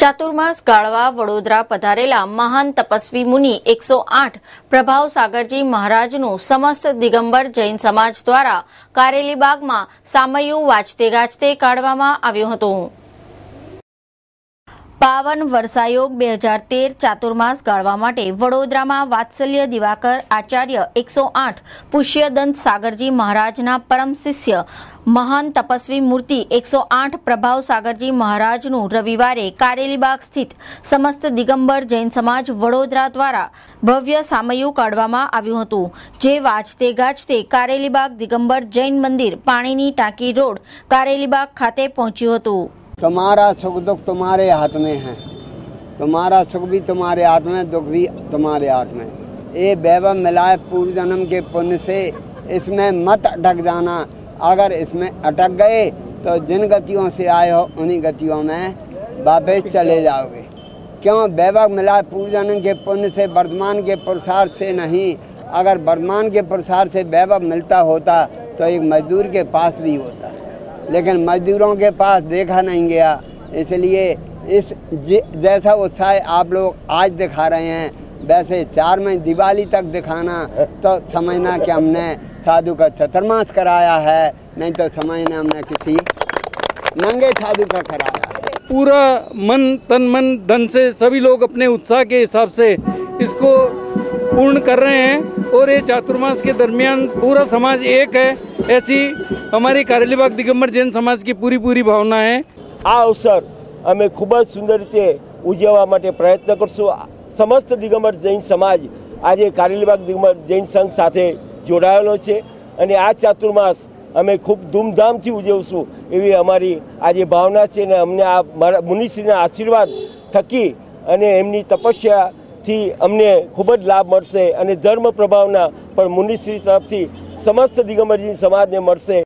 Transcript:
ચાતુર્માસ ગાળવા વડોદરા પધારેલા મહાન તપસ્વી મુનિ 108 પ્રભાવ સાગરજી મહારાજનું સમસ્ત દિગંબર જૈન સમાજ દ્વારા કારેલીબાગમાં સામૈયું વાજતે ગાજતે કાઢવામાં આવ્યું હતું। પાવન વર્ષાયોગ 2013 ચાતુર્માસ ગાળવા માટે વડોદરામાં વાત્સલ્ય દિવાકર આચાર્ય 108 પુષ્યદંત સાગરજી મહારાજના પરમ શિષ્ય મહાન તપસ્વી મૂર્તિ 108 પ્રભાવ સાગરજી મહારાજનું રવિવારે કારેલીબાગ સ્થિત સમસ્ત દિગંબર જૈન સમાજ વડોદરા દ્વારા ભવ્ય સામૈયું કાઢવામાં આવ્યું હતું, જે વાજતે ગાજતે કારેલીબાગ દિગંબર જૈન મંદિર પાણીની ટાંકી રોડ કારેલીબાગ ખાતે પહોંચ્યું હતું। तुम्हारा सुख दुख तुम्हारे हाथ में है, तुम्हारा सुख भी तुम्हारे हाथ में, दुख भी तुम्हारे हाथ में। ये वैभव मिला है पूर्व जन्म के पुण्य से, इसमें मत अटक जाना। अगर इसमें अटक गए तो जिन गतियों से आए हो उन्हीं गतियों में वापस चले जाओगे। क्यों? वैभव मिला है पूर्व जन्म के पुण्य से, वर्तमान के पुरुषार्थ से नहीं। अगर वर्तमान के पुरुषार्थ से वैभव मिलता होता तो एक मजदूर के पास भी होता, लेकिन मजदूरों के पास देखा नहीं गया। इसलिए इस जैसा उत्साह आप लोग आज दिखा रहे हैं, वैसे 4 महीने दिवाली तक दिखाना तो समझना कि हमने साधु का चतुर्मास कराया है, नहीं तो समझना हमने किसी नंगे साधु का कराया है। पूरा मन तन मन धन से सभी लोग अपने उत्साह के हिसाब से इसको पूर्ण कर रहे हैं और ये चातुर्मास के दरमियान पूरा समाज एक है, ऐसी हमारी कारेलीबाग दिगंबर जैन समाज की पूरी भावना है। आ अवसर अमे खूब ज सुंदर रीते उजववा माटे प्रयत्न करशुं। समस्त दिगंबर जैन समाज आज कारेलीबाग दिगंबर जैन संघ साथे जोड़ायेलो छे अने आ चातुर्मास अमे खूब धूमधामथी उजवशुं एवी अमारी आज भावना छे। ने अमने आ मुनिश्रीना आशीर्वाद थकी अने एमनी तपस्या थी अमने खूब ज लाभ मळशे अने धर्म प्रभावना पण मुनिश्री तरफथी समस्त दिगंबर जैन समाज ने मळशे।